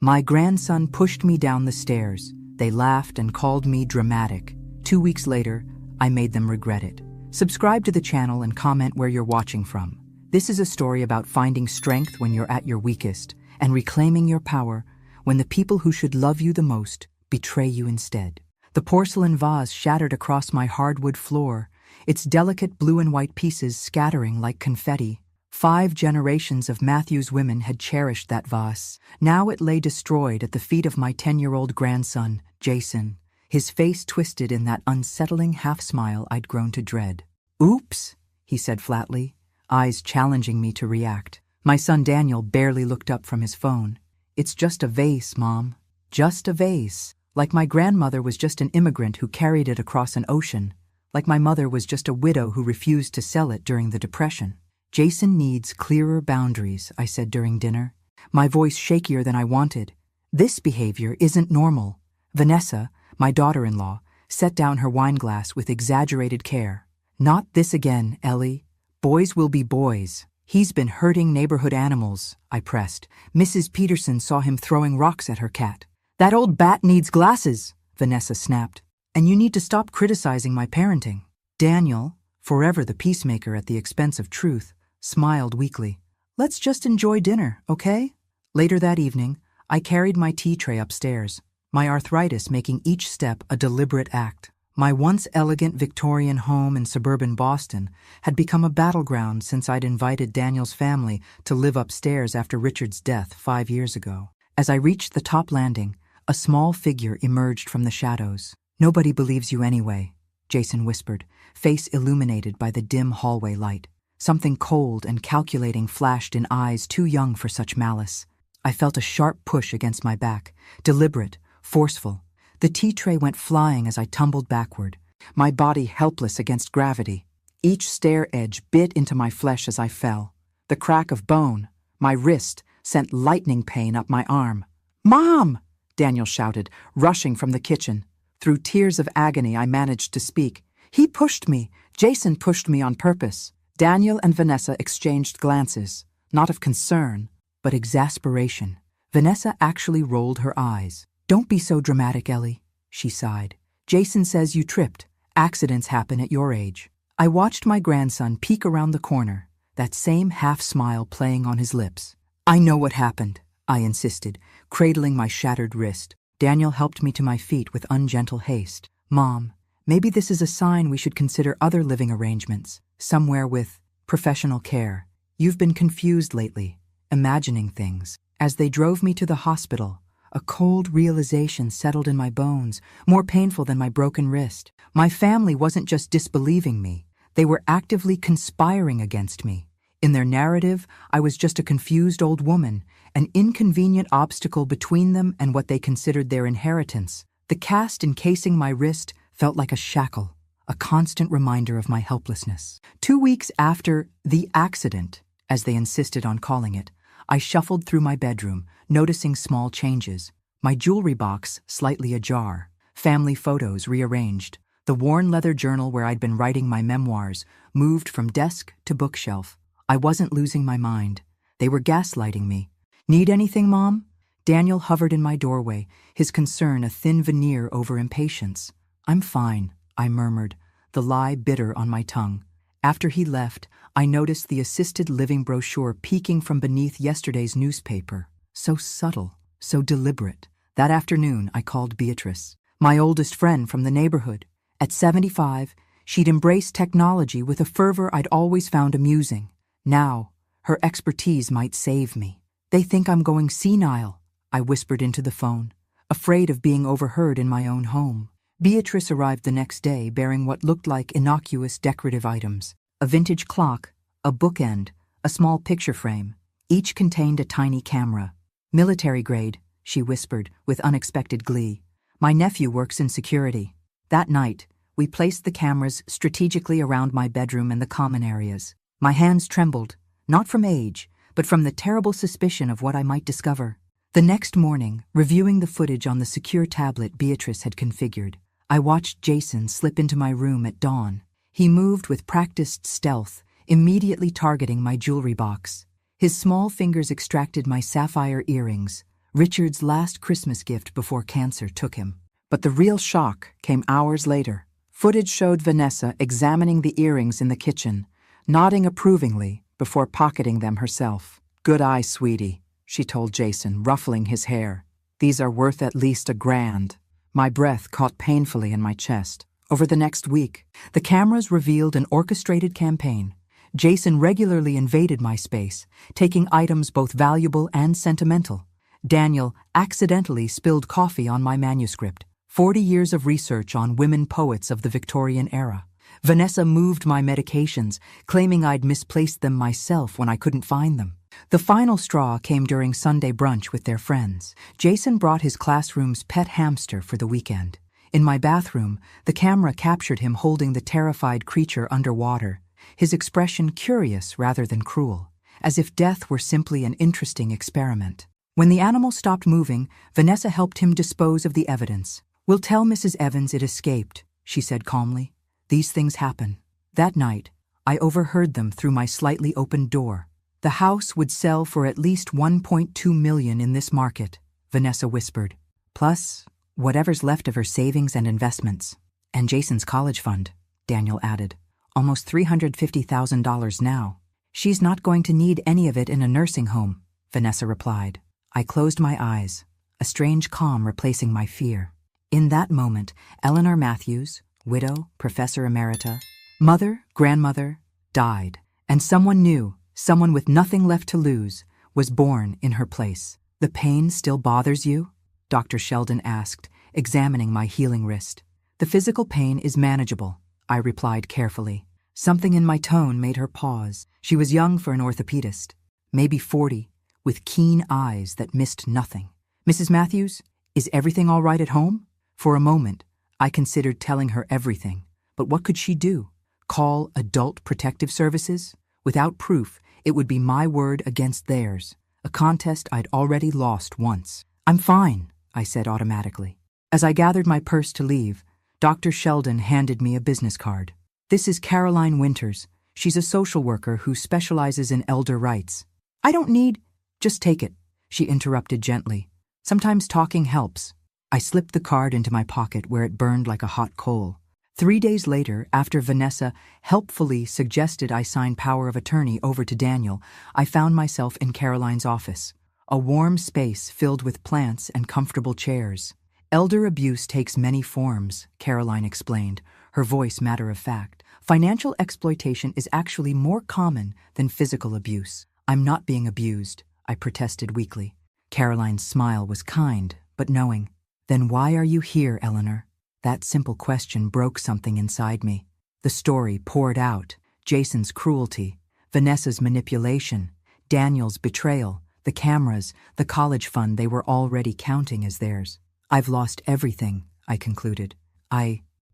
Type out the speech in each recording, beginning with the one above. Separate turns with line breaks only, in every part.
My grandson pushed me down the stairs. They laughed and called me dramatic. 2 weeks later, I made them regret it. Subscribe to the channel and comment where you're watching from. This is a story about finding strength when you're at your weakest and reclaiming your power when the people who should love you the most betray you instead. The porcelain vase shattered across my hardwood floor, its delicate blue and white pieces scattering like confetti. 5 generations of Matthew's women had cherished that vase. Now it lay destroyed at the feet of my 10-year-old grandson, Jason, his face twisted in that unsettling half-smile I'd grown to dread. "Oops," he said flatly, eyes challenging me to react. My son Daniel barely looked up from his phone. "It's just a vase, Mom. Just a vase. Like my grandmother was just an immigrant who carried it across an ocean. Like my mother was just a widow who refused to sell it during the Depression." "Jason needs clearer boundaries," I said during dinner, my voice shakier than I wanted. "This behavior isn't normal." Vanessa, my daughter-in-law, set down her wineglass with exaggerated care. "Not this again, Ellie. Boys will be boys. He's been hurting neighborhood animals," I pressed. "Mrs. Peterson saw him throwing rocks at her cat." "That old bat needs glasses," Vanessa snapped. "And you need to stop criticizing my parenting." Daniel, forever the peacemaker at the expense of truth, smiled weakly. "Let's just enjoy dinner, okay?" Later that evening, I carried my tea tray upstairs, my arthritis making each step a deliberate act. My once elegant Victorian home in suburban Boston had become a battleground since I'd invited Daniel's family to live upstairs after Richard's death 5 years ago. As I reached the top landing, a small figure emerged from the shadows. "Nobody believes you anyway," Jason whispered, face illuminated by the dim hallway light. Something cold and calculating flashed in eyes too young for such malice. I felt a sharp push against my back, deliberate, forceful. The tea tray went flying as I tumbled backward, my body helpless against gravity. Each stair edge bit into my flesh as I fell. The crack of bone, my wrist, sent lightning pain up my arm. "Mom!" Daniel shouted, rushing from the kitchen. Through tears of agony, I managed to speak. "He pushed me. Jason pushed me on purpose." Daniel and Vanessa exchanged glances, not of concern, but exasperation. Vanessa actually rolled her eyes. "Don't be so dramatic, Ellie," she sighed. "Jason says you tripped. Accidents happen at your age." I watched my grandson peek around the corner, that same half-smile playing on his lips. "I know what happened," I insisted, cradling my shattered wrist. Daniel helped me to my feet with ungentle haste. "Mom, maybe this is a sign we should consider other living arrangements, somewhere with professional care. You've been confused lately, imagining things." As they drove me to the hospital, a cold realization settled in my bones, more painful than my broken wrist. My family wasn't just disbelieving me, they were actively conspiring against me. In their narrative, I was just a confused old woman, an inconvenient obstacle between them and what they considered their inheritance. The cast encasing my wrist felt like a shackle, a constant reminder of my helplessness. 2 weeks after the accident, as they insisted on calling it, I shuffled through my bedroom, noticing small changes. My jewelry box slightly ajar, family photos rearranged. The worn leather journal where I'd been writing my memoirs moved from desk to bookshelf. I wasn't losing my mind. They were gaslighting me. "Need anything, Mom?" Daniel hovered in my doorway, his concern a thin veneer over impatience. "I'm fine," I murmured, the lie bitter on my tongue. After he left, I noticed the assisted living brochure peeking from beneath yesterday's newspaper. So subtle, so deliberate. That afternoon, I called Beatrice, my oldest friend from the neighborhood. At 75, she'd embraced technology with a fervor I'd always found amusing. Now, her expertise might save me. "They think I'm going senile," I whispered into the phone, afraid of being overheard in my own home. Beatrice arrived the next day bearing what looked like innocuous decorative items. A vintage clock, a bookend, a small picture frame. Each contained a tiny camera. "Military grade," she whispered with unexpected glee. "My nephew works in security." That night, we placed the cameras strategically around my bedroom and the common areas. My hands trembled, not from age, but from the terrible suspicion of what I might discover. The next morning, reviewing the footage on the secure tablet Beatrice had configured, I watched Jason slip into my room at dawn. He moved with practiced stealth, immediately targeting my jewelry box. His small fingers extracted my sapphire earrings, Richard's last Christmas gift before cancer took him. But the real shock came hours later. Footage showed Vanessa examining the earrings in the kitchen, nodding approvingly before pocketing them herself. "Good eye, sweetie," she told Jason, ruffling his hair. "These are worth at least $1,000. My breath caught painfully in my chest. Over the next week, the cameras revealed an orchestrated campaign. Jason regularly invaded my space, taking items both valuable and sentimental. Daniel accidentally spilled coffee on my manuscript. 40 years of research on women poets of the Victorian era. Vanessa moved my medications, claiming I'd misplaced them myself when I couldn't find them. The final straw came during Sunday brunch with their friends. Jason brought his classroom's pet hamster for the weekend. In my bathroom, the camera captured him holding the terrified creature underwater, his expression curious rather than cruel, as if death were simply an interesting experiment. When the animal stopped moving, Vanessa helped him dispose of the evidence. "We'll tell Mrs. Evans it escaped," she said calmly. "These things happen." That night, I overheard them through my slightly opened door. "The house would sell for at least $1.2 million in this market," Vanessa whispered. "Plus, whatever's left of her savings and investments. And Jason's college fund," Daniel added. "Almost $350,000 now." "She's not going to need any of it in a nursing home," Vanessa replied. I closed my eyes, a strange calm replacing my fear. In that moment, Eleanor Matthews, widow, professor emerita, mother, grandmother, died, and someone new, someone with nothing left to lose, was born in her place. "The pain still bothers you?" Dr. Sheldon asked, examining my healing wrist. "The physical pain is manageable," I replied carefully. Something in my tone made her pause. She was young for an orthopedist, maybe 40, with keen eyes that missed nothing. "Mrs. Matthews, is everything all right at home?" For a moment, I considered telling her everything, but what could she do? Call Adult Protective Services? Without proof, it would be my word against theirs, a contest I'd already lost once. "I'm fine," I said automatically. As I gathered my purse to leave, Dr. Sheldon handed me a business card. "This is Caroline Winters. She's a social worker who specializes in elder rights." "I don't need—" "Just take it," she interrupted gently. "Sometimes talking helps." I slipped the card into my pocket where it burned like a hot coal. 3 days later, after Vanessa helpfully suggested I sign power of attorney over to Daniel, I found myself in Caroline's office, a warm space filled with plants and comfortable chairs. "Elder abuse takes many forms," Caroline explained, her voice matter of fact. "Financial exploitation is actually more common than physical abuse." "I'm not being abused," I protested weakly. Caroline's smile was kind, but knowing. "Then why are you here, Eleanor?" That simple question broke something inside me. The story poured out: Jason's cruelty, Vanessa's manipulation, Daniel's betrayal, the cameras, the college fund they were already counting as theirs. "I've lost everything," I concluded.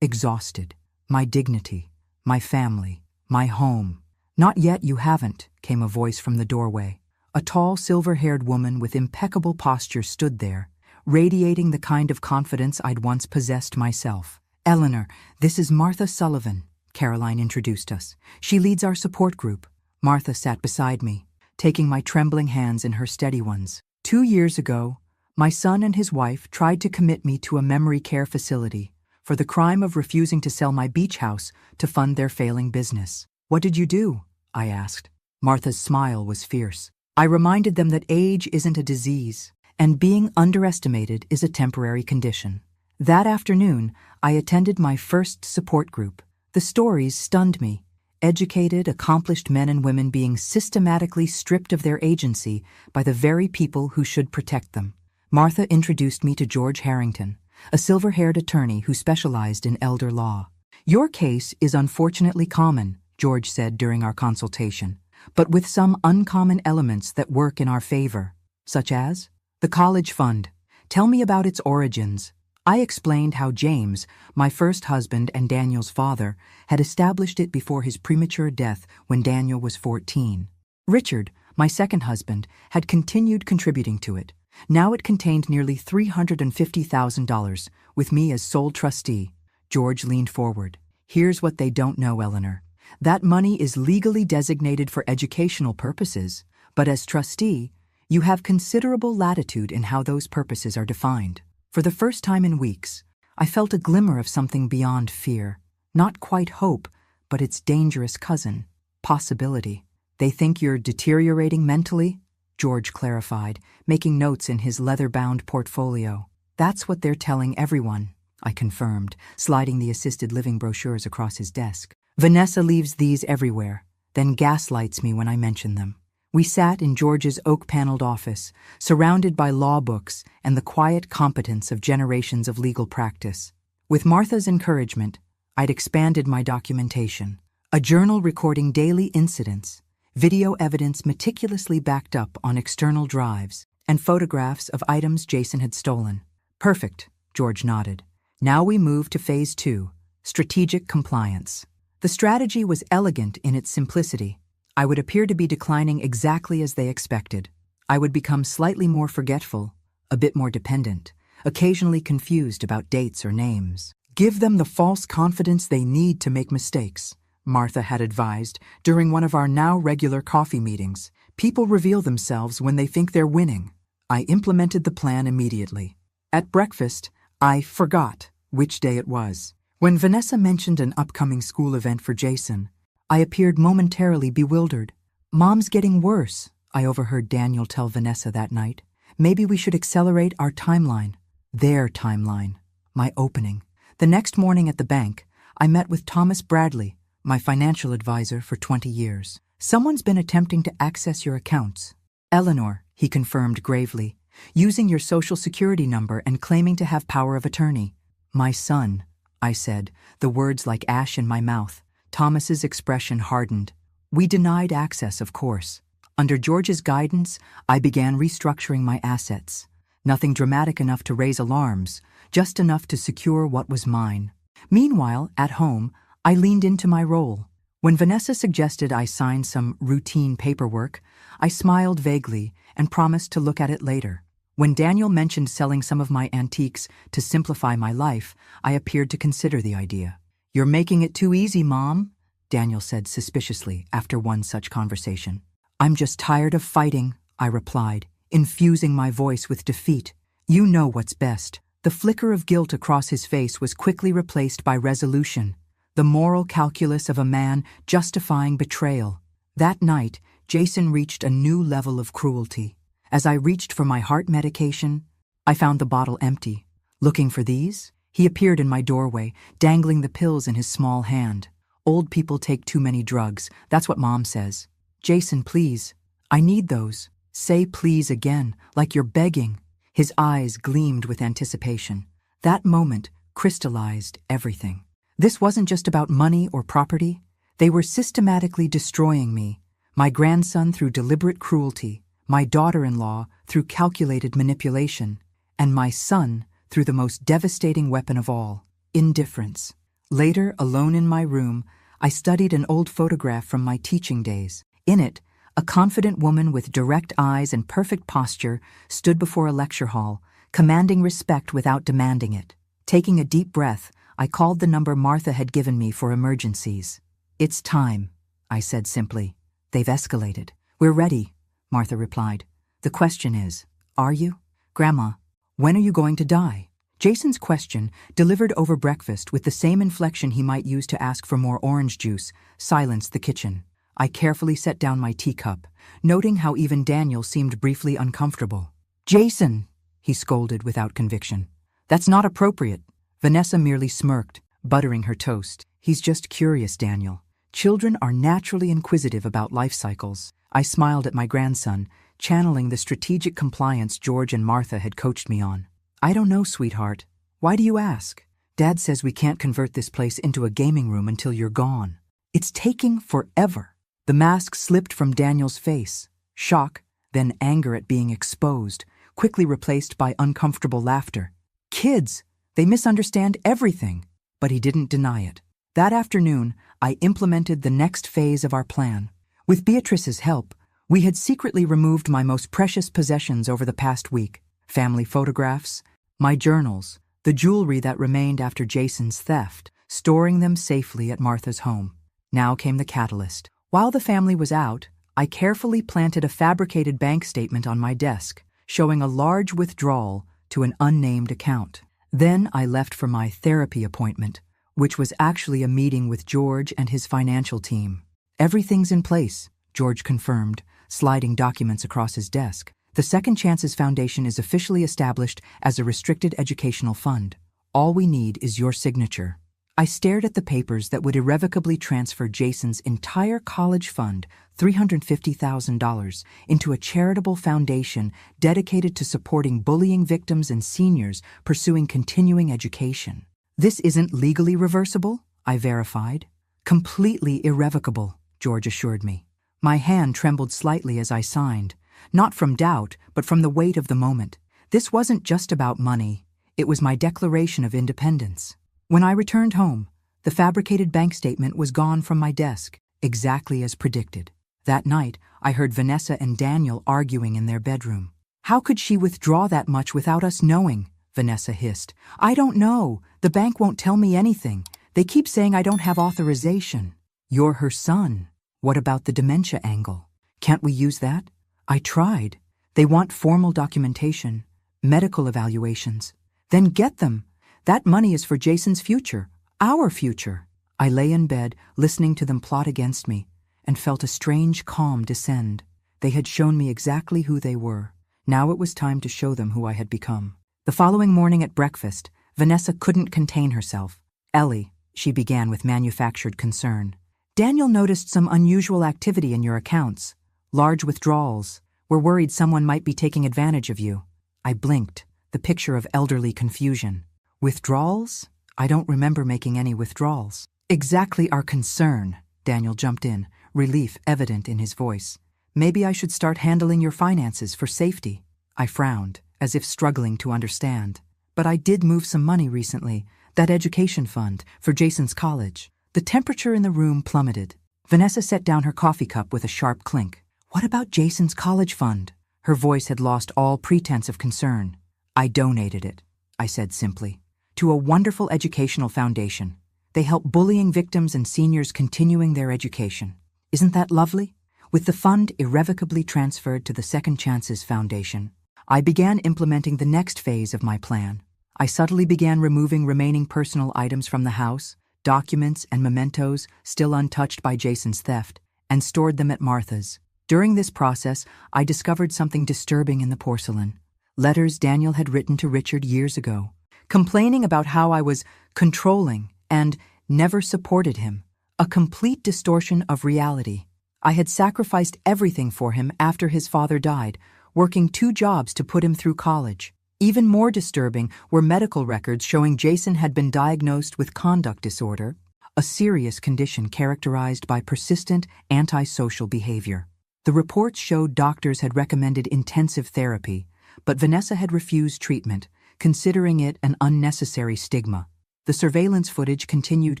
Exhausted. My dignity, my family, my home. "Not yet, you haven't," came a voice from the doorway. A tall, silver-haired woman with impeccable posture stood there, radiating the kind of confidence I'd once possessed myself. "Eleanor, this is Martha Sullivan," Caroline introduced us. "She leads our support group." Martha sat beside me, taking my trembling hands in her steady ones. 2 years ago, my son and his wife tried to commit me to a memory care facility for the crime of refusing to sell my beach house to fund their failing business. "What did you do?" I asked. Martha's smile was fierce. "I reminded them that age isn't a disease, and being underestimated is a temporary condition." That afternoon, I attended my first support group. The stories stunned me. Educated, accomplished men and women being systematically stripped of their agency by the very people who should protect them. Martha introduced me to George Harrington, a silver-haired attorney who specialized in elder law. "Your case is unfortunately common," George said during our consultation, "but with some uncommon elements that work in our favor." "Such as?" "The college fund. Tell me about its origins." I explained how James, my first husband and Daniel's father, had established it before his premature death when Daniel was 14. Richard, my second husband, had continued contributing to it. Now it contained nearly $350,000, with me as sole trustee. George leaned forward. "Here's what they don't know, Eleanor. That money is legally designated for educational purposes, but as trustee, You have considerable latitude in how those purposes are defined. For the first time in weeks, I felt a glimmer of something beyond fear. Not quite hope, but its dangerous cousin, possibility. They think you're deteriorating mentally? George clarified, making notes in his leather-bound portfolio. That's what they're telling everyone, I confirmed, sliding the assisted living brochures across his desk. Vanessa leaves these everywhere, then gaslights me when I mention them. We sat in George's oak-paneled office, surrounded by law books and the quiet competence of generations of legal practice. With Martha's encouragement, I'd expanded my documentation. A journal recording daily incidents, video evidence meticulously backed up on external drives, and photographs of items Jason had stolen. Perfect, George nodded. Now we move to phase 2, strategic compliance. The strategy was elegant in its simplicity. I would appear to be declining exactly as they expected. I would become slightly more forgetful, a bit more dependent, occasionally confused about dates or names. Give them the false confidence they need to make mistakes, Martha had advised during one of our now regular coffee meetings. People reveal themselves when they think they're winning. I implemented the plan immediately. At breakfast, I forgot which day it was. When Vanessa mentioned an upcoming school event for Jason, I appeared momentarily bewildered. Mom's getting worse, I overheard Daniel tell Vanessa that night. Maybe we should accelerate our timeline. Their timeline. My opening. The next morning at the bank, I met with Thomas Bradley, my financial advisor for 20 years. Someone's been attempting to access your accounts. Eleanor, he confirmed gravely, using your social security number and claiming to have power of attorney. My son, I said, the words like ash in my mouth. Thomas's expression hardened. We denied access, of course. Under George's guidance, I began restructuring my assets. Nothing dramatic enough to raise alarms, just enough to secure what was mine. Meanwhile, at home, I leaned into my role. When Vanessa suggested I sign some routine paperwork, I smiled vaguely and promised to look at it later. When Daniel mentioned selling some of my antiques to simplify my life, I appeared to consider the idea. You're making it too easy, Mom, Daniel said suspiciously after one such conversation. I'm just tired of fighting, I replied, infusing my voice with defeat. You know what's best. The flicker of guilt across his face was quickly replaced by resolution, the moral calculus of a man justifying betrayal. That night, Jason reached a new level of cruelty. As I reached for my heart medication, I found the bottle empty. Looking for these? He appeared in my doorway, dangling the pills in his small hand. Old people take too many drugs, that's what Mom says. Jason, please. I need those. Say please again, like you're begging. His eyes gleamed with anticipation. That moment crystallized everything. This wasn't just about money or property. They were systematically destroying me, my grandson through deliberate cruelty, my daughter-in-law through calculated manipulation, and my son through the most devastating weapon of all, indifference. Later, alone in my room, I studied an old photograph from my teaching days. In it, a confident woman with direct eyes and perfect posture stood before a lecture hall, commanding respect without demanding it. Taking a deep breath, I called the number Martha had given me for emergencies. It's time, I said simply. They've escalated. We're ready, Martha replied. The question is, are you? Grandma, when are you going to die? Jason's question, delivered over breakfast with the same inflection he might use to ask for more orange juice, silenced the kitchen. I carefully set down my teacup, noting how even Daniel seemed briefly uncomfortable. Jason, he scolded without conviction. That's not appropriate. Vanessa merely smirked, buttering her toast. He's just curious, Daniel. Children are naturally inquisitive about life cycles. I smiled at my grandson, channeling the strategic compliance George and Martha had coached me on. I don't know, sweetheart. Why do you ask? Dad says we can't convert this place into a gaming room until you're gone. It's taking forever. The mask slipped from Daniel's face. Shock, then anger at being exposed, quickly replaced by uncomfortable laughter. Kids! They misunderstand everything. But he didn't deny it. That afternoon, I implemented the next phase of our plan. With Beatrice's help, we had secretly removed my most precious possessions over the past week. Family photographs, my journals, the jewelry that remained after Jason's theft, storing them safely at Martha's home. Now came the catalyst. While the family was out, I carefully planted a fabricated bank statement on my desk, showing a large withdrawal to an unnamed account. Then I left for my therapy appointment, which was actually a meeting with George and his financial team. "Everything's in place," George confirmed, sliding documents across his desk. "The Second Chances Foundation is officially established as a restricted educational fund. All we need is your signature." I stared at the papers that would irrevocably transfer Jason's entire college fund, $350,000, into a charitable foundation dedicated to supporting bullying victims and seniors pursuing continuing education. "This isn't legally reversible," I verified. "Completely irrevocable," George assured me. My hand trembled slightly as I signed, not from doubt, but from the weight of the moment. This wasn't just about money. It was my declaration of independence. When I returned home, the fabricated bank statement was gone from my desk, exactly as predicted. That night, I heard Vanessa and Daniel arguing in their bedroom. "How could she withdraw that much without us knowing?" Vanessa hissed. "I don't know. The bank won't tell me anything. They keep saying I don't have authorization." "You're her son. What about the dementia angle? Can't we use that?" "I tried. They want formal documentation, medical evaluations. Then get them. That money is for Jason's future, our future." I lay in bed, listening to them plot against me, and felt a strange calm descend. They had shown me exactly who they were. Now it was time to show them who I had become. The following morning at breakfast, Vanessa couldn't contain herself. "Ellie," she began with manufactured concern, "Daniel noticed some unusual activity in your accounts. Large withdrawals. We're worried someone might be taking advantage of you." I blinked, the picture of elderly confusion. "Withdrawals? I don't remember making any withdrawals." "Exactly our concern," Daniel jumped in, relief evident in his voice. "Maybe I should start handling your finances for safety." I frowned, as if struggling to understand. "But I did move some money recently, that education fund, for Jason's college." The temperature in the room plummeted. Vanessa set down her coffee cup with a sharp clink. "What about Jason's college fund?" Her voice had lost all pretense of concern. "I donated it," I said simply, "to a wonderful educational foundation. They help bullying victims and seniors continuing their education. Isn't that lovely?" With the fund irrevocably transferred to the Second Chances Foundation, I began implementing the next phase of my plan. I subtly began removing remaining personal items from the house, documents and mementos still untouched by Jason's theft, and stored them at Martha's. During this process, I discovered something disturbing in the porcelain. Letters Daniel had written to Richard years ago, complaining about how I was controlling and never supported him. A complete distortion of reality. I had sacrificed everything for him after his father died, working 2 jobs to put him through college. Even more disturbing were medical records showing Jason had been diagnosed with conduct disorder, a serious condition characterized by persistent antisocial behavior. The reports showed doctors had recommended intensive therapy, but Vanessa had refused treatment, considering it an unnecessary stigma. The surveillance footage continued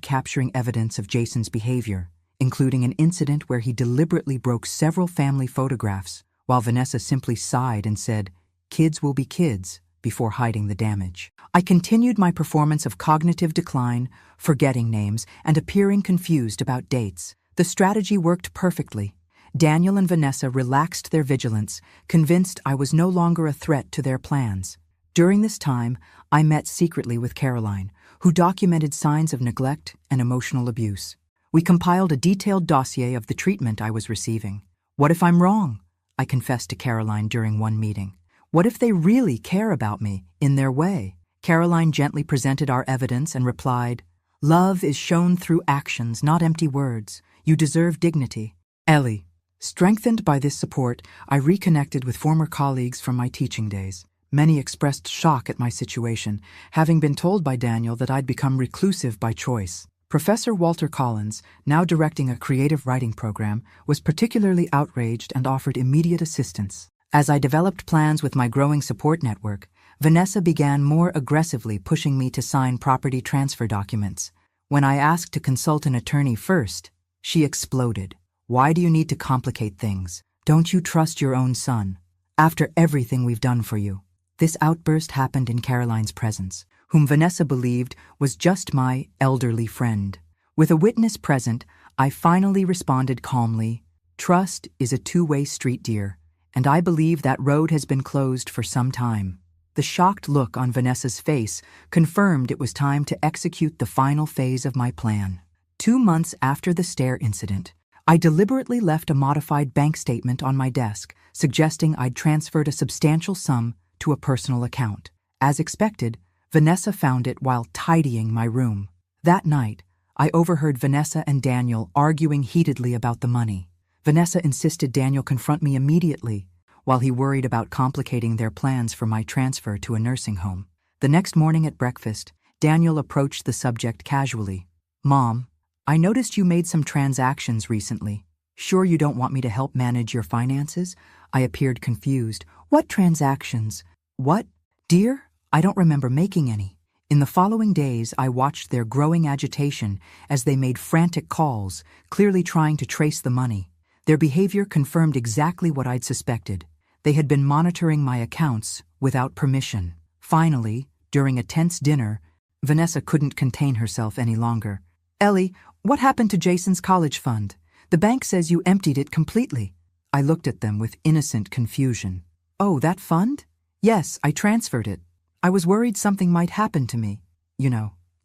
capturing evidence of Jason's behavior, including an incident where he deliberately broke several family photographs, while Vanessa simply sighed and said, "Kids will be kids," before hiding the damage. I continued my performance of cognitive decline, forgetting names, and appearing confused about dates. The strategy worked perfectly. Daniel and Vanessa relaxed their vigilance, convinced I was no longer a threat to their plans. During this time, I met secretly with Caroline, who documented signs of neglect and emotional abuse. We compiled a detailed dossier of the treatment I was receiving. "What if I'm wrong?" I confessed to Caroline during one meeting. "What if they really care about me, in their way?" Caroline gently presented our evidence and replied, "Love is shown through actions, not empty words. You deserve dignity." Ellie. Strengthened by this support, I reconnected with former colleagues from my teaching days. Many expressed shock at my situation, having been told by Daniel that I'd become reclusive by choice. Professor Walter Collins, now directing a creative writing program, was particularly outraged and offered immediate assistance. As I developed plans with my growing support network, Vanessa began more aggressively pushing me to sign property transfer documents. When I asked to consult an attorney first, she exploded. "Why do you need to complicate things? Don't you trust your own son? After everything we've done for you." This outburst happened in Caroline's presence, whom Vanessa believed was just my elderly friend. With a witness present, I finally responded calmly, Trust is a two-way street, dear, and I believe that road has been closed for some time. The shocked look on Vanessa's face confirmed it was time to execute the final phase of my plan. 2 months after the stair incident, I deliberately left a modified bank statement on my desk, suggesting I'd transferred a substantial sum to a personal account. As expected, Vanessa found it while tidying my room. That night, I overheard Vanessa and Daniel arguing heatedly about the money. Vanessa insisted Daniel confront me immediately, while he worried about complicating their plans for my transfer to a nursing home. The next morning at breakfast, Daniel approached the subject casually. "Mom, I noticed you made some transactions recently. Sure you don't want me to help manage your finances?" I appeared confused. "What transactions? What? Dear, I don't remember making any." In the following days, I watched their growing agitation as they made frantic calls, clearly trying to trace the money. Their behavior confirmed exactly what I'd suspected. They had been monitoring my accounts without permission. Finally, during a tense dinner, Vanessa couldn't contain herself any longer. "Ellie, what happened to Jason's college fund? The bank says you emptied it completely." I looked at them with innocent confusion. "Oh, that fund? Yes, I transferred it. I was worried something might happen to me,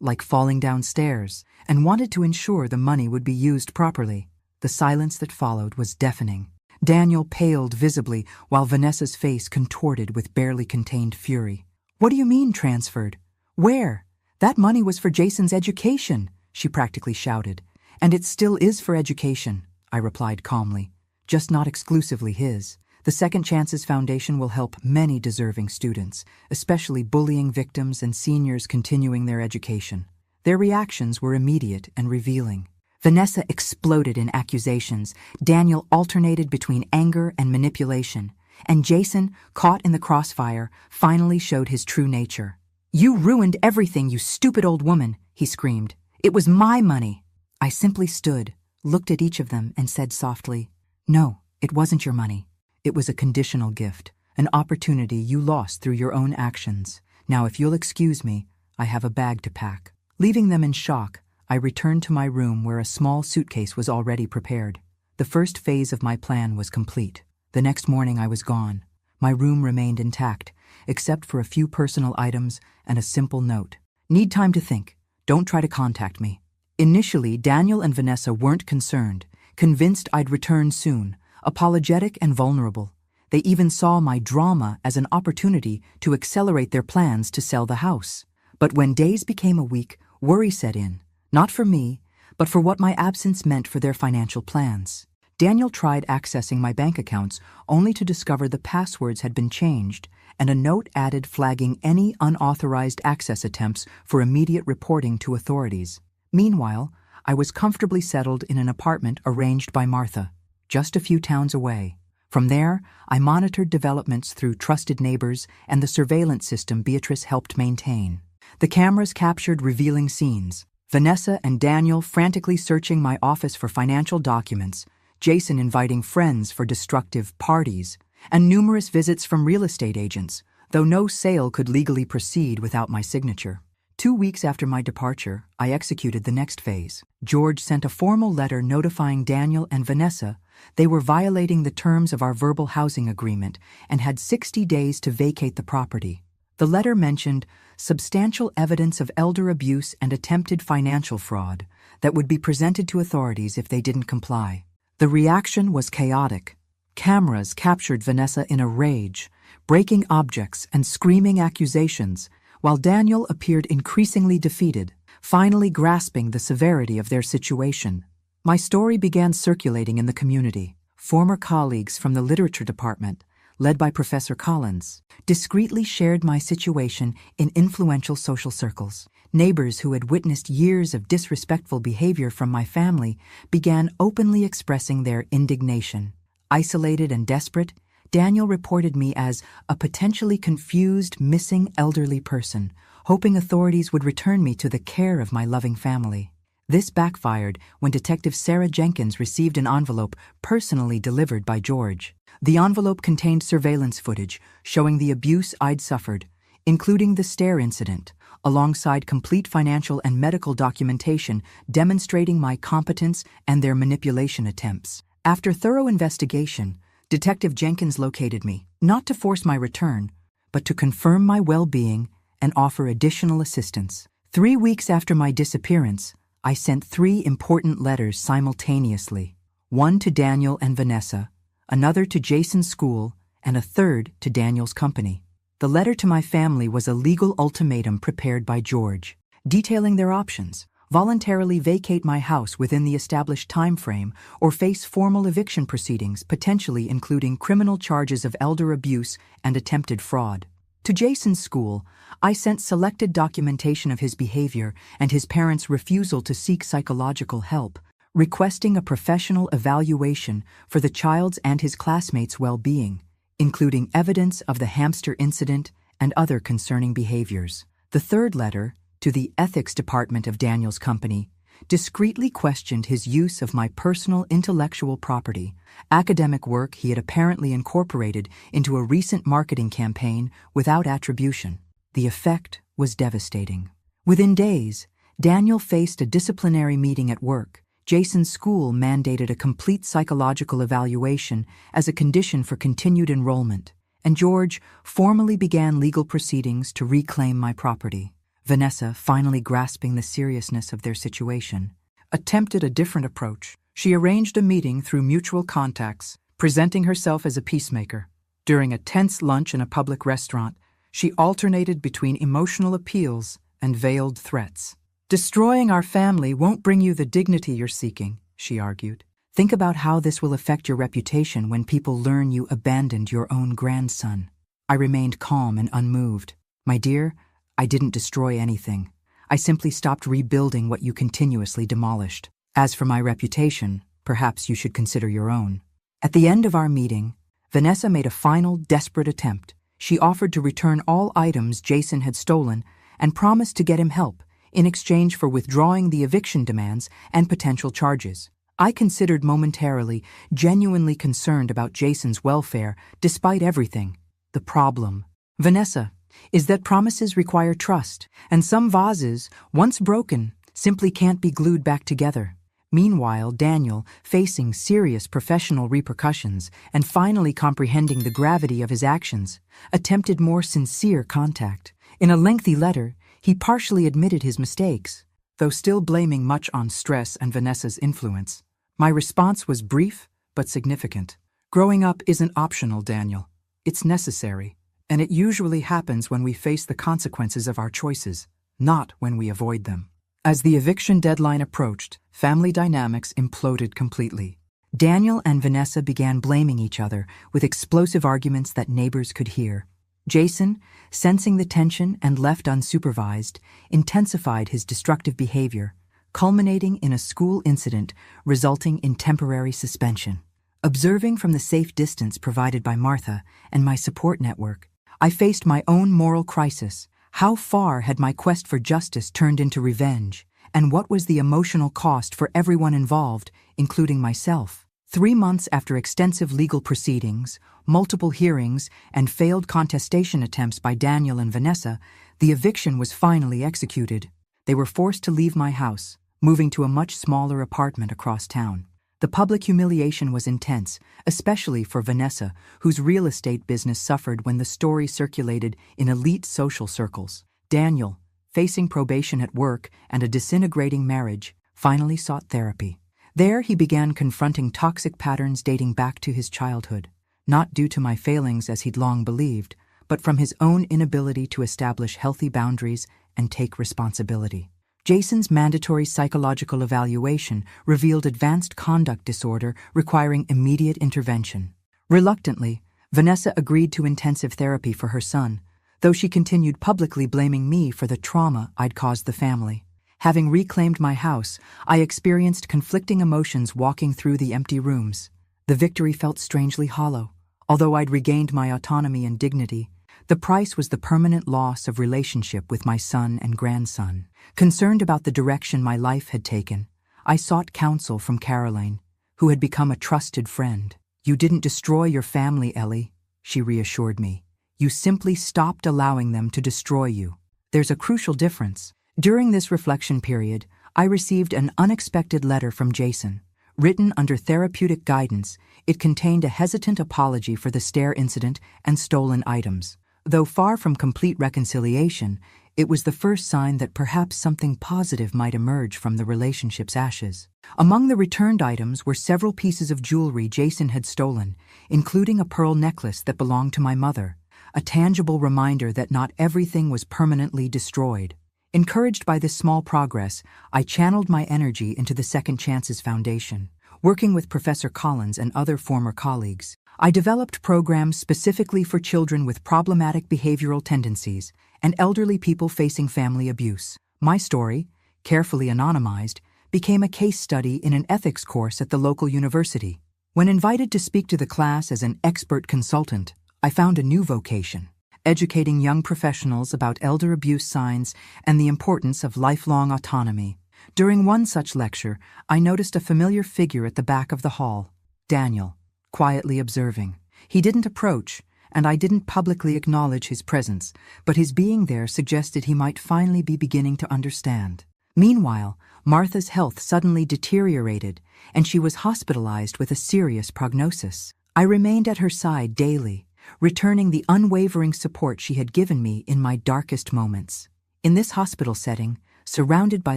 like falling downstairs, and wanted to ensure the money would be used properly." The silence that followed was deafening. Daniel paled visibly while Vanessa's face contorted with barely contained fury. "What do you mean transferred? Where? That money was for Jason's education," she practically shouted. "And it still is for education," I replied calmly. "Just not exclusively his. The Second Chances Foundation will help many deserving students, especially bullying victims and seniors continuing their education." Their reactions were immediate and revealing. Vanessa exploded in accusations. Daniel alternated between anger and manipulation. And Jason, caught in the crossfire, finally showed his true nature. "You ruined everything, you stupid old woman," he screamed. "It was my money." I simply stood, looked at each of them, and said softly, "No, it wasn't your money. It was a conditional gift, an opportunity you lost through your own actions. Now, if you'll excuse me, I have a bag to pack." Leaving them in shock, I returned to my room where a small suitcase was already prepared. The first phase of my plan was complete. The next morning I was gone. My room remained intact, except for a few personal items and a simple note. "Need time to think. Don't try to contact me." Initially, Daniel and Vanessa weren't concerned, convinced I'd return soon, apologetic and vulnerable. They even saw my drama as an opportunity to accelerate their plans to sell the house. But when days became a week, worry set in. Not for me, but for what my absence meant for their financial plans. Daniel tried accessing my bank accounts only to discover the passwords had been changed and a note added flagging any unauthorized access attempts for immediate reporting to authorities. Meanwhile, I was comfortably settled in an apartment arranged by Martha, just a few towns away. From there, I monitored developments through trusted neighbors and the surveillance system Beatrice helped maintain. The cameras captured revealing scenes. Vanessa and Daniel frantically searching my office for financial documents, Jason inviting friends for destructive parties, and numerous visits from real estate agents, though no sale could legally proceed without my signature. 2 weeks after my departure, I executed the next phase. George sent a formal letter notifying Daniel and Vanessa they were violating the terms of our verbal housing agreement and had 60 days to vacate the property. The letter mentioned substantial evidence of elder abuse and attempted financial fraud that would be presented to authorities if they didn't comply. The reaction was chaotic. Cameras captured Vanessa in a rage, breaking objects and screaming accusations, while Daniel appeared increasingly defeated, finally grasping the severity of their situation. My story began circulating in the community. Former colleagues from the literature department, led by Professor Collins, discreetly shared my situation in influential social circles. Neighbors who had witnessed years of disrespectful behavior from my family began openly expressing their indignation. Isolated and desperate, Daniel reported me as a potentially confused, missing elderly person, hoping authorities would return me to the care of my loving family. This backfired when Detective Sarah Jenkins received an envelope personally delivered by George. The envelope contained surveillance footage showing the abuse I'd suffered, including the stair incident, alongside complete financial and medical documentation demonstrating my competence and their manipulation attempts. After thorough investigation, Detective Jenkins located me, not to force my return, but to confirm my well-being and offer additional assistance. 3 weeks after my disappearance, I sent 3 important letters simultaneously. One to Daniel and Vanessa, another to Jason's school, and a third to Daniel's company. The letter to my family was a legal ultimatum prepared by George, detailing their options: voluntarily vacate my house within the established time frame or face formal eviction proceedings, potentially including criminal charges of elder abuse and attempted fraud. To Jason's school, I sent selected documentation of his behavior and his parents' refusal to seek psychological help, requesting a professional evaluation for the child's and his classmates' well-being, including evidence of the hamster incident and other concerning behaviors. The third letter, to the ethics department of Daniel's company, discreetly questioned his use of my personal intellectual property, academic work he had apparently incorporated into a recent marketing campaign without attribution. The effect was devastating. Within days, Daniel faced a disciplinary meeting at work. Jason's school mandated a complete psychological evaluation as a condition for continued enrollment, and George formally began legal proceedings to reclaim my property. Vanessa, finally grasping the seriousness of their situation, attempted a different approach. She arranged a meeting through mutual contacts, presenting herself as a peacemaker. During a tense lunch in a public restaurant, she alternated between emotional appeals and veiled threats. "Destroying our family won't bring you the dignity you're seeking," she argued. "Think about how this will affect your reputation when people learn you abandoned your own grandson." I remained calm and unmoved. "My dear, I didn't destroy anything. I simply stopped rebuilding what you continuously demolished. As for my reputation, perhaps you should consider your own." At the end of our meeting, Vanessa made a final, desperate attempt. She offered to return all items Jason had stolen and promised to get him help in exchange for withdrawing the eviction demands and potential charges. I considered momentarily, genuinely concerned about Jason's welfare despite everything. The problem, Vanessa, is that promises require trust, and some vases, once broken, simply can't be glued back together. Meanwhile, Daniel, facing serious professional repercussions and finally comprehending the gravity of his actions, attempted more sincere contact. In a lengthy letter, he partially admitted his mistakes, though still blaming much on stress and Vanessa's influence. My response was brief but significant. "Growing up isn't optional, Daniel. It's necessary. And it usually happens when we face the consequences of our choices, not when we avoid them." As the eviction deadline approached, family dynamics imploded completely. Daniel and Vanessa began blaming each other with explosive arguments that neighbors could hear. Jason, sensing the tension and left unsupervised, intensified his destructive behavior, culminating in a school incident resulting in temporary suspension. Observing from the safe distance provided by Martha and my support network, I faced my own moral crisis. How far had my quest for justice turned into revenge, and what was the emotional cost for everyone involved, including myself? 3 months after extensive legal proceedings, multiple hearings, and failed contestation attempts by Daniel and Vanessa, the eviction was finally executed. They were forced to leave my house, moving to a much smaller apartment across town. The public humiliation was intense, especially for Vanessa, whose real estate business suffered when the story circulated in elite social circles. Daniel, facing probation at work and a disintegrating marriage, finally sought therapy. There he began confronting toxic patterns dating back to his childhood, not due to my failings as he'd long believed, but from his own inability to establish healthy boundaries and take responsibility. Jason's mandatory psychological evaluation revealed advanced conduct disorder requiring immediate intervention. Reluctantly, Vanessa agreed to intensive therapy for her son, though she continued publicly blaming me for the trauma I'd caused the family. Having reclaimed my house, I experienced conflicting emotions walking through the empty rooms. The victory felt strangely hollow. Although I'd regained my autonomy and dignity, the price was the permanent loss of relationship with my son and grandson. Concerned about the direction my life had taken, I sought counsel from Caroline, who had become a trusted friend. "You didn't destroy your family, Ellie," she reassured me. "You simply stopped allowing them to destroy you. There's a crucial difference." During this reflection period, I received an unexpected letter from Jason, Written under therapeutic guidance, it contained a hesitant apology for the stair incident and stolen items. Though far from complete reconciliation, it was the first sign that perhaps something positive might emerge from the relationship's ashes. Among the returned items were several pieces of jewelry Jason had stolen, including a pearl necklace that belonged to my mother, a tangible reminder that not everything was permanently destroyed. Encouraged by this small progress, I channeled my energy into the Second Chances Foundation. Working with Professor Collins and other former colleagues, I developed programs specifically for children with problematic behavioral tendencies and elderly people facing family abuse. My story, carefully anonymized, became a case study in an ethics course at the local university. When invited to speak to the class as an expert consultant, I found a new vocation: educating young professionals about elder abuse signs and the importance of lifelong autonomy. During one such lecture, I noticed a familiar figure at the back of the hall, Daniel, quietly observing. He didn't approach, and I didn't publicly acknowledge his presence, but his being there suggested he might finally be beginning to understand. Meanwhile, Martha's health suddenly deteriorated, and she was hospitalized with a serious prognosis. I remained at her side daily, returning the unwavering support she had given me in my darkest moments. In this hospital setting, surrounded by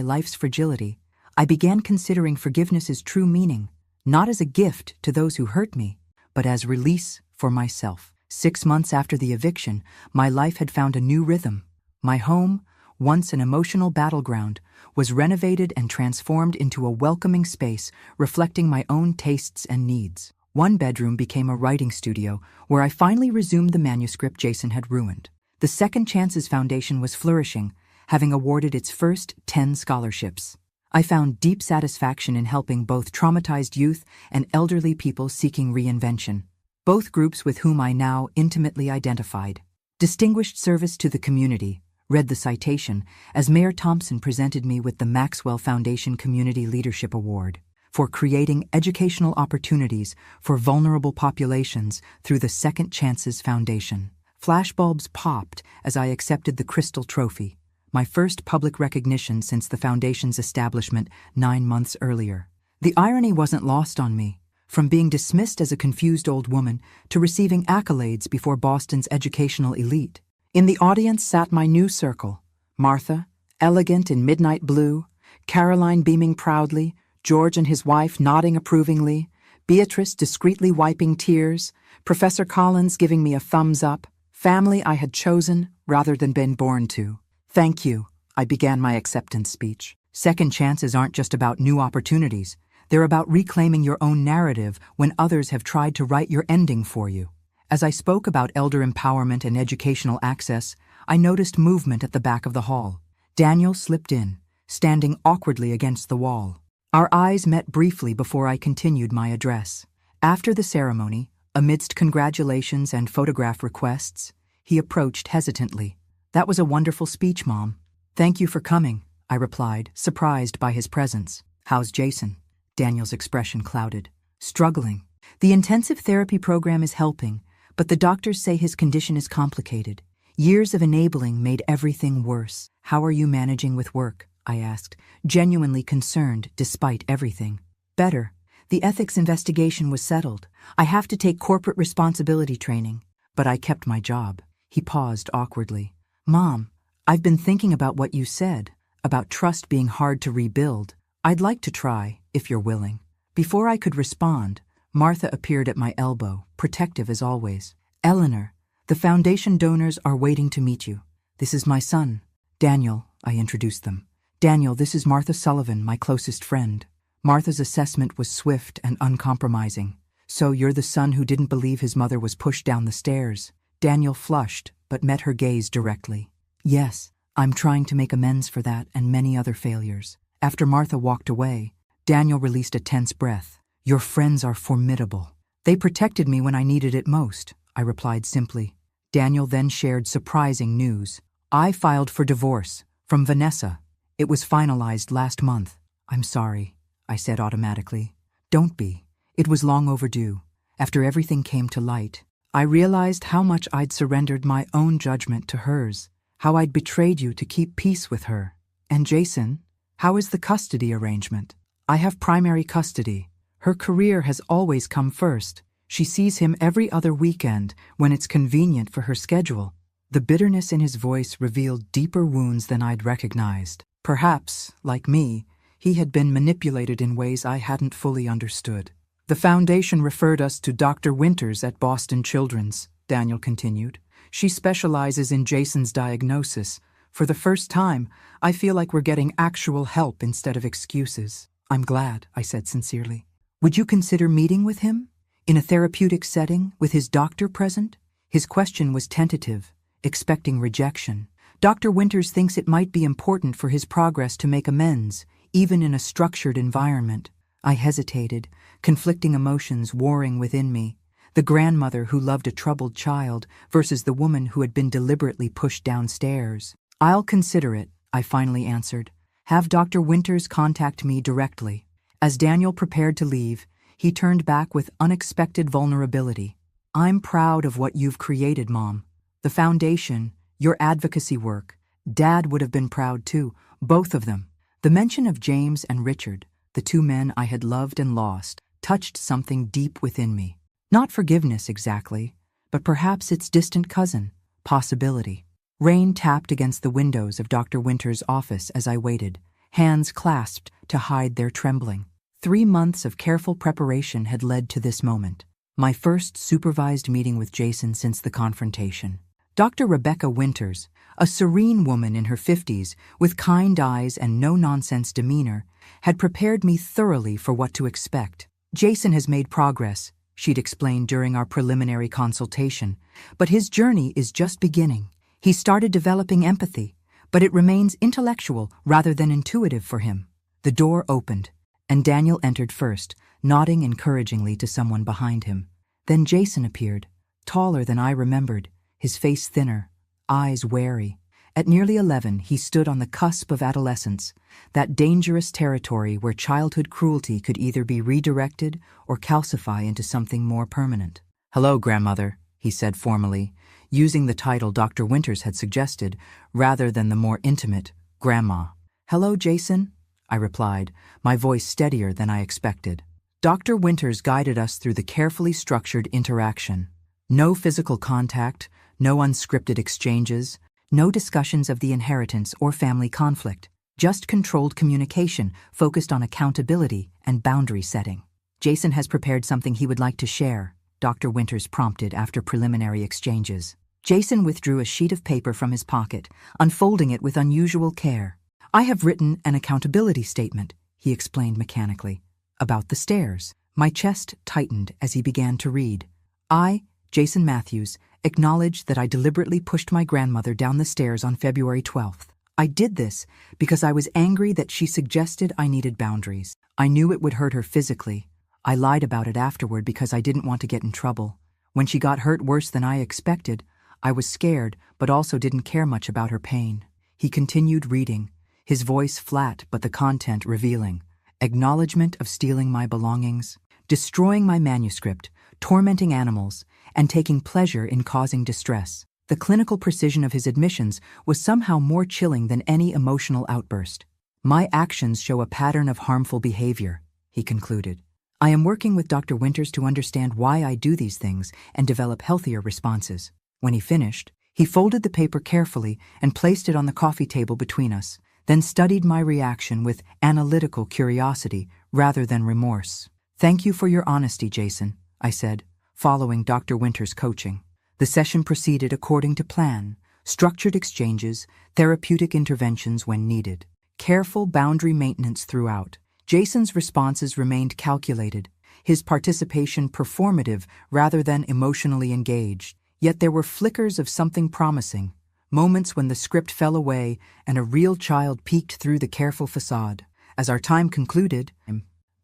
life's fragility, I began considering forgiveness's true meaning, not as a gift to those who hurt me, but as release for myself. 6 months after the eviction, my life had found a new rhythm. My home, once an emotional battleground, was renovated and transformed into a welcoming space reflecting my own tastes and needs. One bedroom became a writing studio where I finally resumed the manuscript Jason had ruined. The Second Chances Foundation was flourishing, having awarded its first 10 scholarships. I found deep satisfaction in helping both traumatized youth and elderly people seeking reinvention, both groups with whom I now intimately identified. Distinguished Service to the Community, read the citation, as Mayor Thompson presented me with the Maxwell Foundation Community Leadership Award for creating educational opportunities for vulnerable populations through the Second Chances Foundation. Flashbulbs popped as I accepted the Crystal Trophy, my first public recognition since the foundation's establishment 9 months earlier. The irony wasn't lost on me. From being dismissed as a confused old woman to receiving accolades before Boston's educational elite. In the audience sat my new circle: Martha, elegant in midnight blue; Caroline beaming proudly; George and his wife nodding approvingly; Beatrice discreetly wiping tears; Professor Collins giving me a thumbs up. Family I had chosen rather than been born to. Thank you, I began my acceptance speech. Second chances aren't just about new opportunities. They're about reclaiming your own narrative when others have tried to write your ending for you. As I spoke about elder empowerment and educational access, I noticed movement at the back of the hall. Daniel slipped in, standing awkwardly against the wall. Our eyes met briefly before I continued my address. After the ceremony, amidst congratulations and photograph requests, he approached hesitantly. "That was a wonderful speech, Mom." "Thank you for coming," I replied, surprised by his presence. "How's Jason?" Daniel's expression clouded. "Struggling. The intensive therapy program is helping, but the doctors say his condition is complicated. Years of enabling made everything worse." "How are you managing with work?" I asked, genuinely concerned despite everything. "Better. The ethics investigation was settled. I have to take corporate responsibility training, but I kept my job." He paused awkwardly. "Mom, I've been thinking about what you said, about trust being hard to rebuild. I'd like to try, if you're willing." Before I could respond, Martha appeared at my elbow, protective as always. "Eleanor, the foundation donors are waiting to meet you. This is my son, Daniel," I introduced them. "Daniel, this is Martha Sullivan, my closest friend." Martha's assessment was swift and uncompromising. "So you're the son who didn't believe his mother was pushed down the stairs." Daniel flushed, but met her gaze directly. "Yes, I'm trying to make amends for that and many other failures." After Martha walked away, Daniel released a tense breath. "Your friends are formidable." "They protected me when I needed it most," I replied simply. Daniel then shared surprising news. "I filed for divorce, from Vanessa. It was finalized last month." "I'm sorry," I said automatically. "Don't be. It was long overdue. After everything came to light, I realized how much I'd surrendered my own judgment to hers, how I'd betrayed you to keep peace with her. And Jason, how is the custody arrangement?" "I have primary custody. Her career has always come first. She sees him every other weekend when it's convenient for her schedule. The bitterness in his voice revealed deeper wounds than I'd recognized. Perhaps, like me, he had been manipulated in ways I hadn't fully understood. The foundation referred us to Dr. Winters at Boston Children's, Daniel continued. She specializes in Jason's diagnosis. For the first time, I feel like we're getting actual help instead of excuses. I'm glad, I said sincerely. Would you consider meeting with him? In a therapeutic setting, with his doctor present? His question was tentative, expecting rejection. Dr. Winters thinks it might be important for his progress to make amends, even in a structured environment. I hesitated, conflicting emotions warring within me. The grandmother who loved a troubled child versus the woman who had been deliberately pushed downstairs. I'll consider it, I finally answered. Have Dr. Winters contact me directly. As Daniel prepared to leave, he turned back with unexpected vulnerability. I'm proud of what you've created, Mom. The foundation, your advocacy work. Dad would have been proud too, both of them. The mention of James and Richard, the two men I had loved and lost, touched something deep within me. Not forgiveness exactly, but perhaps its distant cousin, possibility. Rain tapped against the windows of Dr. Winters' office as I waited, hands clasped to hide their trembling. 3 months of careful preparation had led to this moment. My first supervised meeting with Jason since the confrontation. Dr. Rebecca Winters, a serene woman in her 50s with kind eyes and no-nonsense demeanor, had prepared me thoroughly for what to expect. Jason has made progress, she'd explained during our preliminary consultation, but his journey is just beginning. He started developing empathy, but it remains intellectual rather than intuitive for him. The door opened, and Daniel entered first, nodding encouragingly to someone behind him. Then Jason appeared, taller than I remembered, his face thinner, eyes wary. At nearly 11, he stood on the cusp of adolescence, that dangerous territory where childhood cruelty could either be redirected or calcify into something more permanent. "Hello, grandmother," he said formally, using the title Dr. Winters had suggested, rather than the more intimate, Grandma. "Hello, Jason," I replied, my voice steadier than I expected. Dr. Winters guided us through the carefully structured interaction. No physical contact, no unscripted exchanges, no discussions of the inheritance or family conflict, just controlled communication focused on accountability and boundary setting. "Jason has prepared something he would like to share," Dr. Winters prompted after preliminary exchanges. Jason withdrew a sheet of paper from his pocket, unfolding it with unusual care. "I have written an accountability statement," he explained mechanically, "about the stairs." My chest tightened as he began to read. "I, Jason Matthews, acknowledge that I deliberately pushed my grandmother down the stairs on February 12th. I did this because I was angry that she suggested I needed boundaries. I knew it would hurt her physically. I lied about it afterward because I didn't want to get in trouble. When she got hurt worse than I expected, I was scared but also didn't care much about her pain." He continued reading, his voice flat but the content revealing. Acknowledgement of stealing my belongings, destroying my manuscript, tormenting animals, and taking pleasure in causing distress. The clinical precision of his admissions was somehow more chilling than any emotional outburst. "My actions show a pattern of harmful behavior," he concluded. "I am working with Dr. Winters to understand why I do these things and develop healthier responses." When he finished, he folded the paper carefully and placed it on the coffee table between us, then studied my reaction with analytical curiosity rather than remorse. "Thank you for your honesty, Jason," I said, following Dr. Winters' coaching. The session proceeded according to plan, structured exchanges, therapeutic interventions when needed. Careful boundary maintenance throughout. Jason's responses remained calculated, his participation performative rather than emotionally engaged. Yet there were flickers of something promising, moments when the script fell away and a real child peeked through the careful facade. As our time concluded,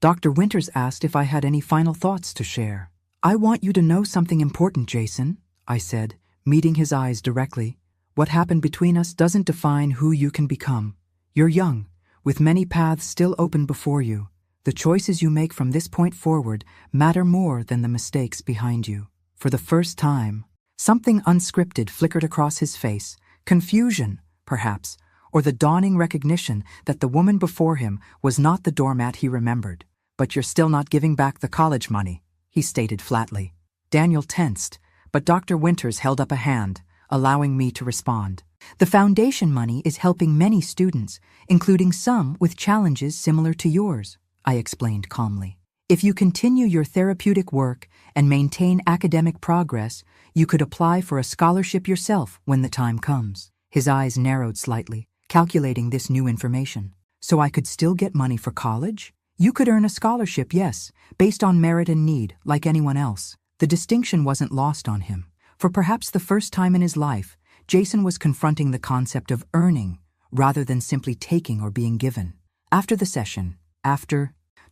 Dr. Winters asked if I had any final thoughts to share. "I want you to know something important, Jason," I said, meeting his eyes directly. "What happened between us doesn't define who you can become. You're young, with many paths still open before you. The choices you make from this point forward matter more than the mistakes behind you." For the first time, something unscripted flickered across his face, confusion, perhaps, or the dawning recognition that the woman before him was not the doormat he remembered. "But you're still not giving back the college money," he stated flatly. Daniel tensed, but Dr. Winters held up a hand, allowing me to respond. "The foundation money is helping many students, including some with challenges similar to yours," I explained calmly. "If you continue your therapeutic work and maintain academic progress, you could apply for a scholarship yourself when the time comes." His eyes narrowed slightly, calculating this new information. "So I could still get money for college?" "You could earn a scholarship, yes, based on merit and need, like anyone else." The distinction wasn't lost on him. For perhaps the first time in his life, Jason was confronting the concept of earning rather than simply taking or being given. After the session,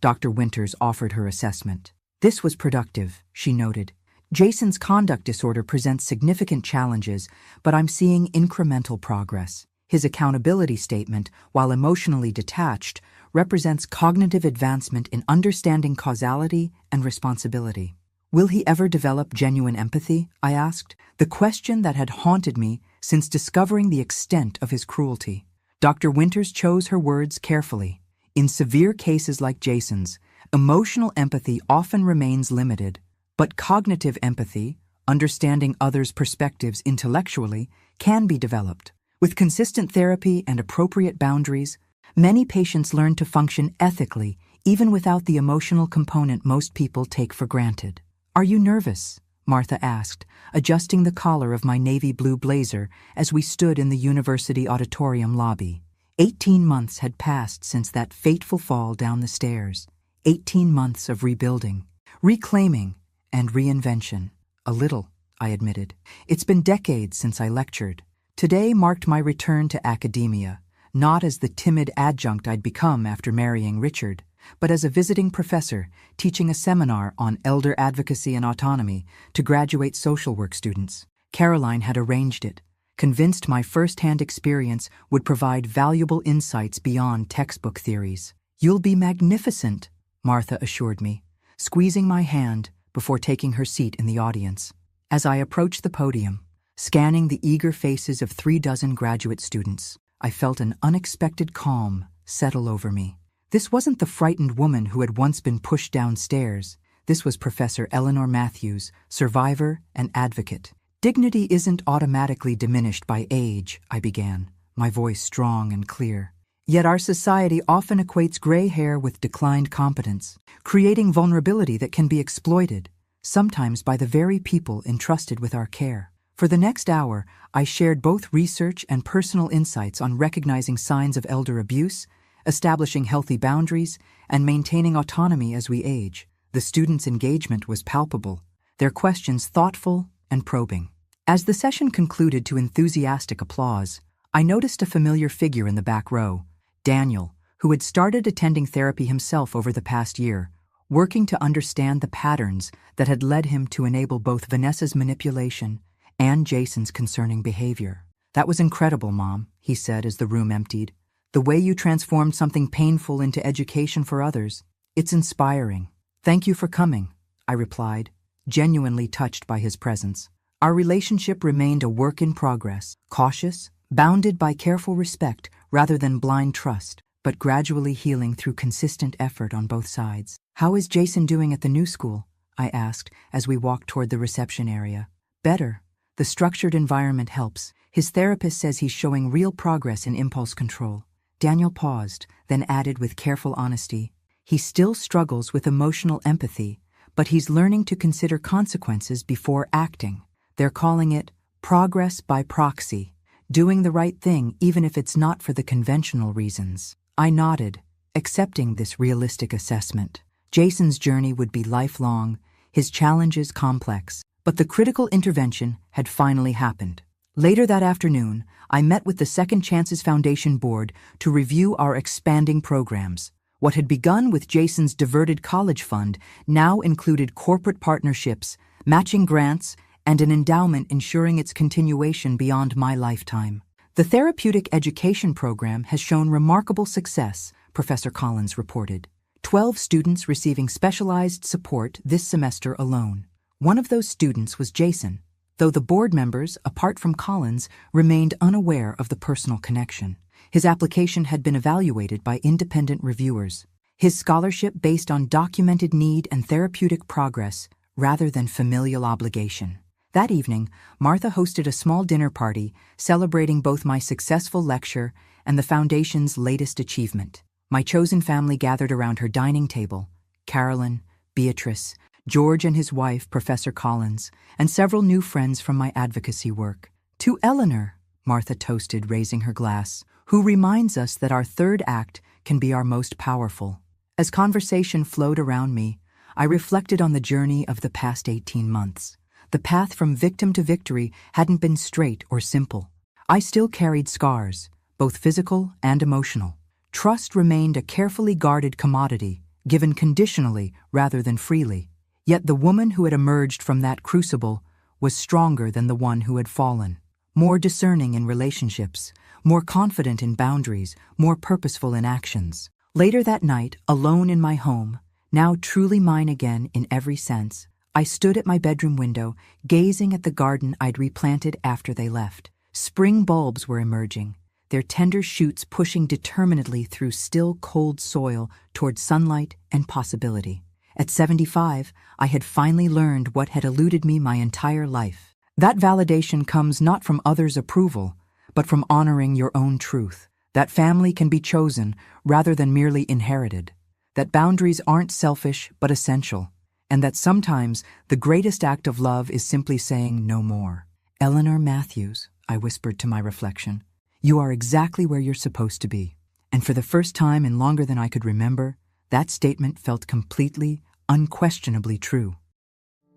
Dr. Winters offered her assessment. "This was productive," she noted. "Jason's conduct disorder presents significant challenges, but I'm seeing incremental progress. His accountability statement, while emotionally detached, represents cognitive advancement in understanding causality and responsibility." "Will he ever develop genuine empathy?" I asked, the question that had haunted me since discovering the extent of his cruelty. Dr. Winters chose her words carefully. "In severe cases like Jason's, emotional empathy often remains limited, but cognitive empathy, understanding others' perspectives intellectually, can be developed. With consistent therapy and appropriate boundaries, many patients learn to function ethically even without the emotional component most people take for granted." "Are you nervous?" Martha asked, adjusting the collar of my navy blue blazer as we stood in the university auditorium lobby. 18 months had passed since that fateful fall down the stairs. 18 months of rebuilding, reclaiming, and reinvention. "A little," I admitted. "It's been decades since I lectured. Today marked my return to academia, not as the timid adjunct I'd become after marrying Richard, but as a visiting professor teaching a seminar on elder advocacy and autonomy to graduate social work students. Caroline had arranged it, convinced my first-hand experience would provide valuable insights beyond textbook theories. "You'll be magnificent," Martha assured me, squeezing my hand before taking her seat in the audience. As I approached the podium, scanning the eager faces of 36 graduate students, I felt an unexpected calm settle over me. This wasn't the frightened woman who had once been pushed downstairs. This was Professor Eleanor Matthews, survivor and advocate. "Dignity isn't automatically diminished by age," I began, my voice strong and clear. "Yet our society often equates gray hair with declined competence, creating vulnerability that can be exploited, sometimes by the very people entrusted with our care." For the next hour, I shared both research and personal insights on recognizing signs of elder abuse, establishing healthy boundaries, and maintaining autonomy as we age. The students' engagement was palpable, their questions thoughtful and probing. As the session concluded to enthusiastic applause, I noticed a familiar figure in the back row, Daniel, who had started attending therapy himself over the past year, working to understand the patterns that had led him to enable both Vanessa's manipulation and Jason's concerning behavior. "That was incredible, Mom," he said as the room emptied. "The way you transformed something painful into education for others. It's inspiring." "Thank you for coming," I replied, genuinely touched by his presence. Our relationship remained a work in progress, cautious, bounded by careful respect rather than blind trust, but gradually healing through consistent effort on both sides. "How is Jason doing at the new school?" I asked as we walked toward the reception area. "Better. The structured environment helps. His therapist says he's showing real progress in impulse control." Daniel paused, then added with careful honesty, "He still struggles with emotional empathy, but he's learning to consider consequences before acting. They're calling it progress by proxy, doing the right thing even if it's not for the conventional reasons." I nodded, accepting this realistic assessment. Jason's journey would be lifelong, his challenges complex, but the critical intervention had finally happened. Later that afternoon, I met with the Second Chances Foundation board to review our expanding programs. What had begun with Jason's diverted college fund now included corporate partnerships, matching grants, and an endowment ensuring its continuation beyond my lifetime. "The therapeutic education program has shown remarkable success," Professor Collins reported. 12 students receiving specialized support this semester alone. One of those students was Jason, though the board members, apart from Collins, remained unaware of the personal connection. His application had been evaluated by independent reviewers. His scholarship based on documented need and therapeutic progress rather than familial obligation. That evening, Martha hosted a small dinner party celebrating both my successful lecture and the Foundation's latest achievement. My chosen family gathered around her dining table: Carolyn, Beatrice, George and his wife, Professor Collins, and several new friends from my advocacy work. To Eleanor, Martha toasted, raising her glass, who reminds us that our third act can be our most powerful. As conversation flowed around me, I reflected on the journey of the past 18 months. The path from victim to victory hadn't been straight or simple. I still carried scars, both physical and emotional. Trust remained a carefully guarded commodity, given conditionally rather than freely. Yet the woman who had emerged from that crucible was stronger than the one who had fallen. More discerning in relationships, more confident in boundaries, more purposeful in actions. Later that night, alone in my home, now truly mine again in every sense, I stood at my bedroom window, gazing at the garden I'd replanted after they left. Spring bulbs were emerging, their tender shoots pushing determinedly through still cold soil toward sunlight and possibility. At 75, I had finally learned what had eluded me my entire life. That validation comes not from others' approval, but from honoring your own truth. That family can be chosen rather than merely inherited. That boundaries aren't selfish but essential. And that sometimes the greatest act of love is simply saying no more. Eleanor Matthews, I whispered to my reflection, you are exactly where you're supposed to be. And for the first time in longer than I could remember, that statement felt completely, unquestionably true.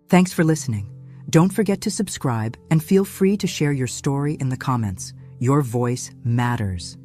Thanks for listening. Don't forget to subscribe and feel free to share your story in the comments. Your voice matters.